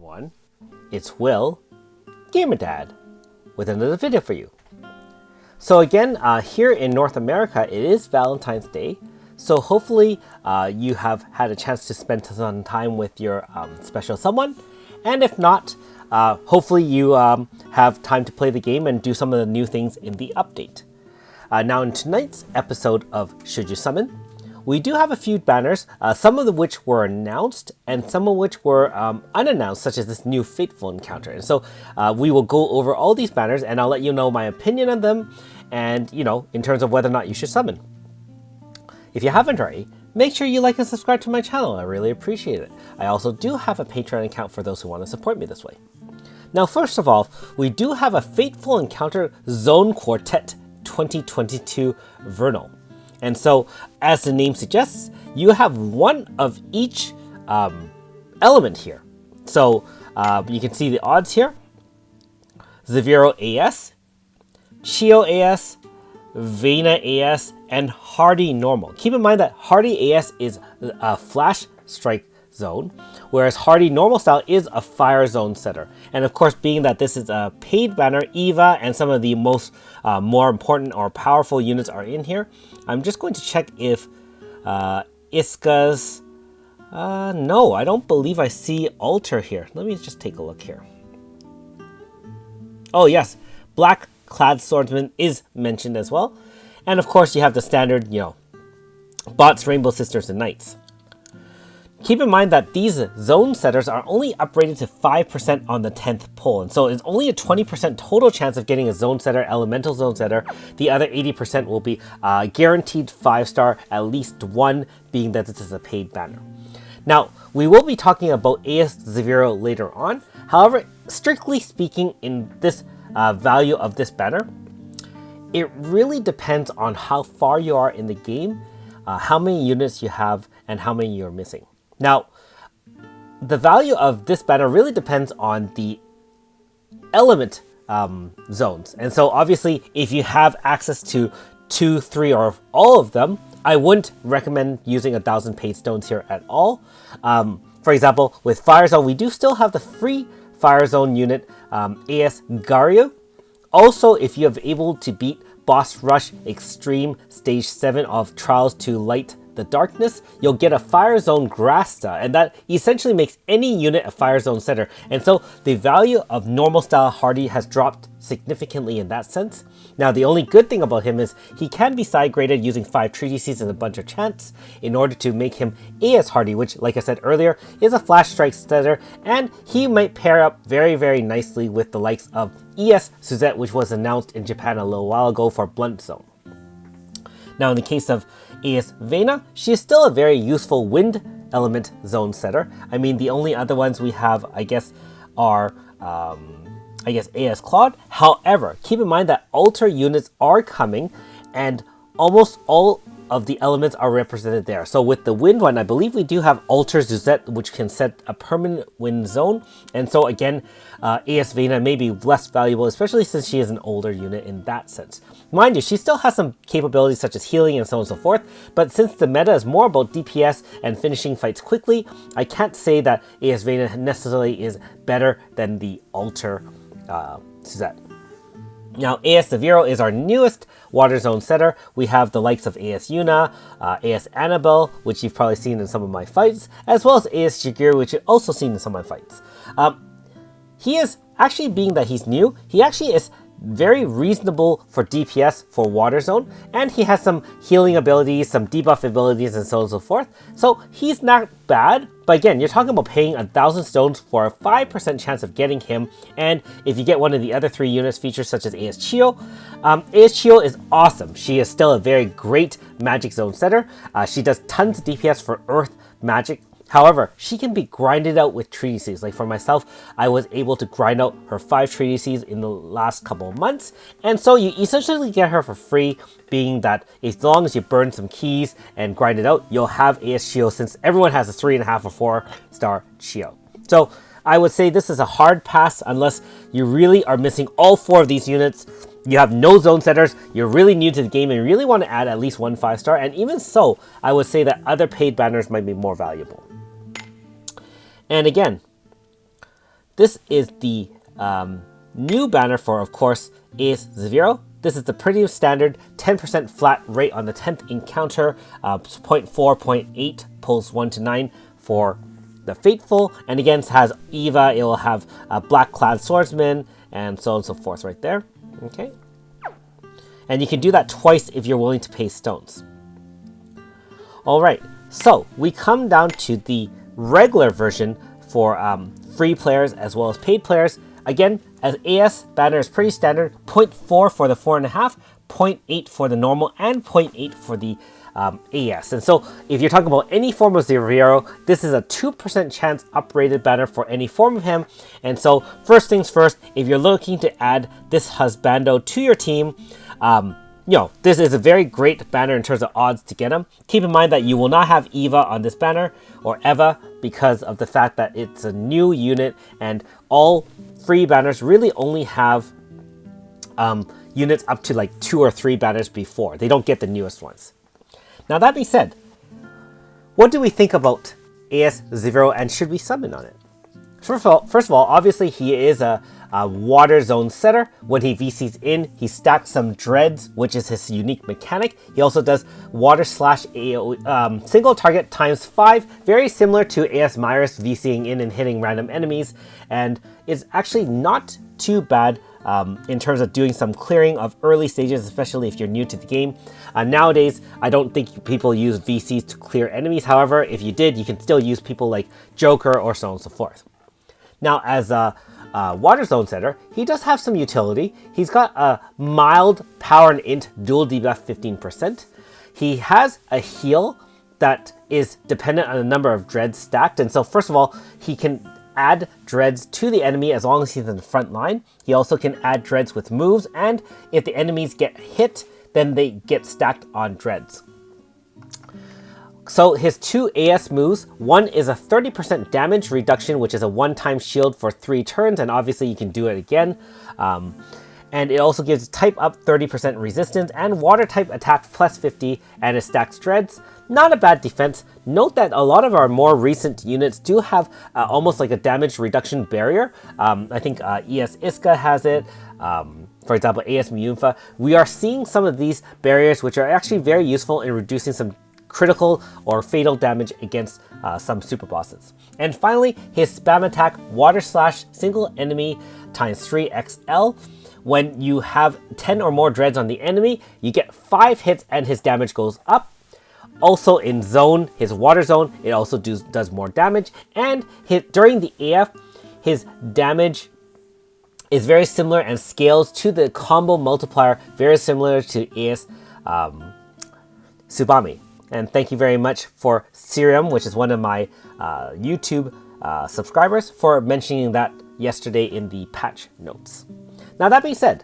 everyone. It's Will, Gamerdad, with another video for you. So again, here in North America, it is Valentine's Day. So hopefully you have had a chance to spend some time with your special someone. And if not, hopefully you have time to play the game and do some of the new things in the update. Now in tonight's episode of Should You Summon, we do have a few banners, some of which were announced and some of which were unannounced, such as this new Fateful Encounter. And so we will go over all these banners and I'll let you know my opinion on them and, in terms of whether or not you should summon. If you haven't already, make sure you like and subscribe to my channel. I really appreciate it. I also do have a Patreon account for those who want to support me this way. Now, first of all, we do have a Fateful Encounter Zone Quartet 2022 Vernal. And so, as the name suggests, you have one of each element here. So, you can see the odds here. Zeviro AS, Chio AS, Vena AS, and Hardy Normal. Keep in mind that Hardy AS is a Flash Strike zone, whereas Hardy Normal Style is a Firezone setter. And of course, being that this is a paid banner, Eva and some of the most more important or powerful units are in here. I'm just going to check if Iska's... no, I don't believe I see Alter here. Let me just take a look here. Oh yes, Black Clad Swordsman is mentioned as well. And of course, you have the standard, bots, Rainbow Sisters, and Knights. Keep in mind that these zone setters are only upgraded to 5% on the 10th pull, and so it's only a 20% total chance of getting a zone setter, elemental zone setter. The other 80% will be guaranteed 5-star, at least one, being that this is a paid banner. Now, we will be talking about AS Zeviro later on. However, strictly speaking, in this value of this banner, it really depends on how far you are in the game, how many units you have, and how many you're missing. Now, the value of this banner really depends on the element zones. And so obviously, if you have access to 2, 3, or all of them, I wouldn't recommend using 1,000 paid stones here at all. For example, with Firezone, we do still have the free Firezone unit, Asgario. Also, if you have able to beat Boss Rush Extreme Stage 7 of Trials to Light the Darkness, you'll get a Firezone Grasta, and that essentially makes any unit a Firezone setter. And so the value of normal style Hardy has dropped significantly in that sense. Now, the only good thing about him is he can be side graded using 5 treatises and a bunch of chants in order to make him AS Hardy, which, like I said earlier, is a Flash Strike setter, and he might pair up very, very nicely with the likes of ES Suzette, which was announced in Japan a little while ago for Blunt Zone. Now, in the case of AS Vena, she is still a very useful wind element zone setter. I mean, the only other ones we have, I guess, are, AS Clad. However, keep in mind that alter units are coming, and almost all of the elements are represented there. So with the wind one, I believe we do have Alter Suzette, which can set a permanent wind zone. And so again, AS Vena may be less valuable, especially since she is an older unit in that sense. Mind you, she still has some capabilities such as healing and so on and so forth, but since the meta is more about DPS and finishing fights quickly, I can't say that AS Vena necessarily is better than the Alter Suzette. Now, AS Zeviro is our newest Water Zone setter. We have the likes of AS Yuna, AS Annabelle, which you've probably seen in some of my fights, as well as AS Jigir, which you've also seen in some of my fights. He is, actually being that he's new, he actually is very reasonable for DPS for Water Zone, and he has some healing abilities, some debuff abilities, and so on and so forth. So he's not bad, but again, you're talking about paying 1,000 stones for a 5% chance of getting him, and if you get one of the other 3 units features such as AS Chio, AS Chio is awesome. She is still a very great Magic Zone setter. She does tons of DPS for Earth Magic. However, she can be grinded out with treatises. Like for myself, I was able to grind out her 5 treatises in the last couple of months. And so you essentially get her for free, being that as long as you burn some keys and grind it out, you'll have AS Chio, since everyone has a 3.5 or 4-star Chio. So I would say this is a hard pass unless you really are missing all 4 of these units. You have no zone setters, you're really new to the game, and you really want to add at least 1 5-star. And even so, I would say that other paid banners might be more valuable. And again, this is the new banner for, of course, is Zeviro. This is the pretty standard 10% flat rate on the 10th encounter, 0.4, 0.8, pulls 1 to 9 for the Fateful. And again, it has Eva, it will have a black Clad Swordsman, and so on and so forth right there. Okay. And you can do that twice if you're willing to pay stones. Alright, so we come down to the regular version for free players as well as paid players. Again, as AS, banner is pretty standard, 0.4 for the 4.5, 0.8 for the normal, and 0.8 for the AS. And so if you're talking about any form of Zeviro, this is a 2% chance uprated banner for any form of him. And so first things first, if you're looking to add this husbando to your team, this is a very great banner in terms of odds to get him. Keep in mind that you will not have Eva on this banner, or Eva, because of the fact that it's a new unit, and all free banners really only have units up to like 2 or 3 banners before. They don't get the newest ones. Now that being said, what do we think about AS Zeviro, and should we summon on it? First of all, obviously he is a water zone setter. When he VCs in, he stacks some dreads, which is his unique mechanic. He also does water slash AoE, single target times 5, very similar to AS Myris VCing in and hitting random enemies, and is actually not too bad in terms of doing some clearing of early stages, especially if you're new to the game. Nowadays, I don't think people use VCs to clear enemies. However, if you did, you can still use people like Joker or so on and so forth. Now, as a water zone setter, he does have some utility. He's got a mild power and int dual debuff 15%. He has a heal that is dependent on the number of dreads stacked. And so first of all, he can add dreads to the enemy as long as he's in the front line. He also can add dreads with moves, and if the enemies get hit, then they get stacked on dreads. So his 2 AS moves, one is a 30% damage reduction, which is a one-time shield for 3 turns, and obviously you can do it again. And it also gives type up 30% resistance and water type attack plus 50, and it stacks dreads. Not a bad defense. Note that a lot of our more recent units do have almost like a damage reduction barrier. I think ES Iska has it. For example, AS Miyunfa. We are seeing some of these barriers, which are actually very useful in reducing some critical or fatal damage against some super bosses. And finally, his spam attack, water slash single enemy times 3 XL. When you have 10 or more dreads on the enemy, you get 5 hits and his damage goes up. Also in zone, his water zone, it also does more damage. And during the AF, his damage is very similar and scales to the combo multiplier, very similar to AS Tsubame. And thank you very much for Serum, which is one of my YouTube subscribers, for mentioning that yesterday in the patch notes. Now that being said,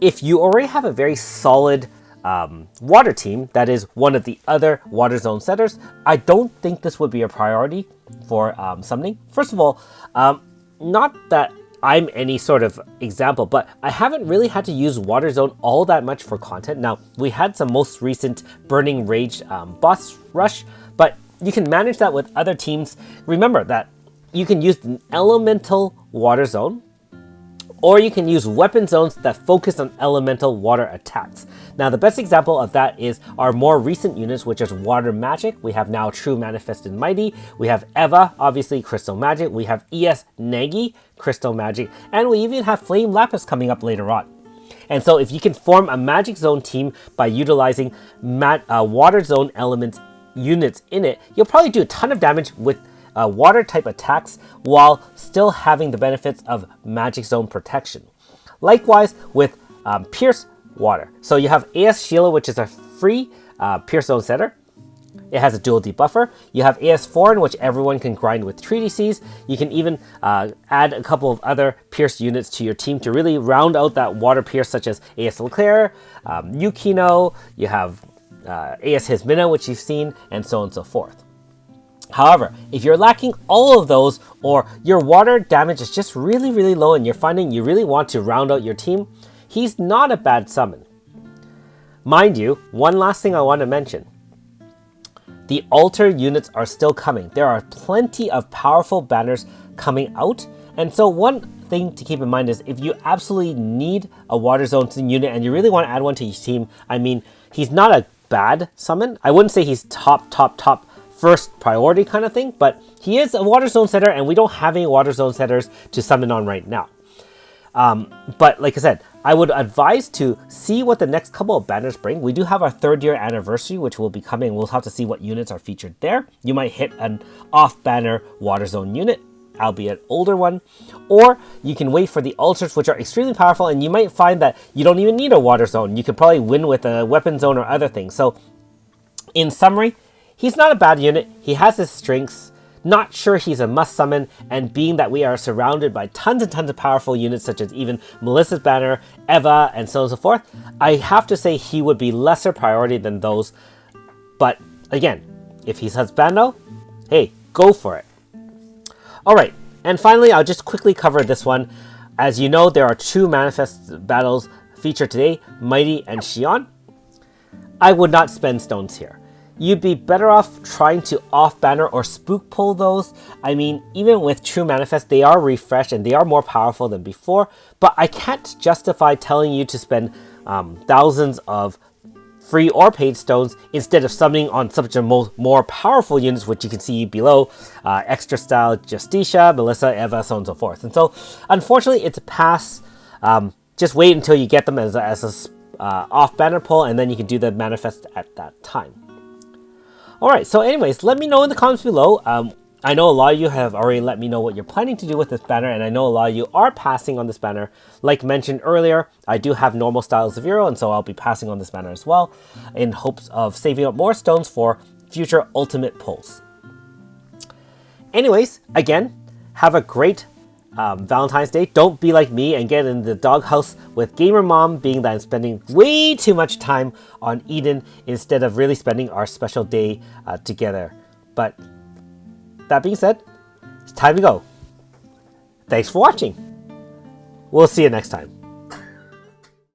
if you already have a very solid water team that is one of the other water zone setters, I don't think this would be a priority for summoning. First of all, not that I'm any sort of example, but I haven't really had to use water zone all that much for content. Now, we had some most recent Burning Rage boss rush, but you can manage that with other teams. Remember that you can use an elemental water zone, or you can use weapon zones that focus on elemental water attacks. Now, the best example of that is our more recent units, which is Water Magic. We have now True Manifested Mighty. We have Eva, obviously Crystal Magic. We have ES Nagi, Crystal Magic. And we even have Flame Lapis coming up later on. And so if you can form a Magic Zone team by utilizing Water Zone elements units in it, you'll probably do a ton of damage with water type attacks while still having the benefits of Magic Zone protection. Likewise with Pierce Water. So you have AS Sheila, which is a free Pierce Zone setter. It has a dual debuffer. You have AS Foreign, which everyone can grind with 3DCs. You can even add a couple of other Pierce units to your team to really round out that water Pierce, such as AS Leclerc, Yukino, you have AS Hismina, which you've seen, and so on and so forth. However, if you're lacking all of those, or your water damage is just really, really low and you're finding you really want to round out your team, he's not a bad summon. Mind you, one last thing I want to mention. The altar units are still coming. There are plenty of powerful banners coming out. And so one thing to keep in mind is if you absolutely need a Water Zone unit and you really want to add one to your team, I mean, he's not a bad summon. I wouldn't say he's top first priority kind of thing, but he is a Water Zone setter and we don't have any Water Zone setters to summon on right now. But like I said, I would advise to see what the next couple of banners bring. We do have our 3rd year anniversary, which will be coming. We'll have to see what units are featured there. You might hit an off-banner Water Zone unit, albeit older one, or you can wait for the ultras, which are extremely powerful, and you might find that you don't even need a Water Zone. You can probably win with a Weapon Zone or other things. So in summary, he's not a bad unit. He has his strengths. Not sure he's a must summon, and being that we are surrounded by tons and tons of powerful units such as even Melissa's banner, Eva, and so on and so forth, I have to say he would be lesser priority than those. But again, if he's husbando, hey, go for it. Alright, and finally I'll just quickly cover this one. As you know, there are 2 manifest battles featured today, Mighty and Xion. I would not spend stones here. You'd be better off trying to off-banner or spook pull those. I mean, even with True Manifest, they are refreshed and they are more powerful than before, but I can't justify telling you to spend thousands of free or paid stones instead of summoning on such a more powerful units, which you can see below, Extra Style, Justicia, Melissa, Eva, so on and so forth. And so, unfortunately, it's a pass. Just wait until you get them as a off-banner pull, and then you can do the manifest at that time. Alright, so anyways, let me know in the comments below. I know a lot of you have already let me know what you're planning to do with this banner, and I know a lot of you are passing on this banner. Like mentioned earlier, I do have normal style Zeviro, and so I'll be passing on this banner as well, in hopes of saving up more stones for future ultimate pulls. Anyways, again, have a great Valentine's Day. Don't be like me and get in the doghouse with Gamer Mom, being that I'm spending way too much time on Eden instead of really spending our special day together. But that being said, it's time to go. Thanks for watching. We'll see you next time.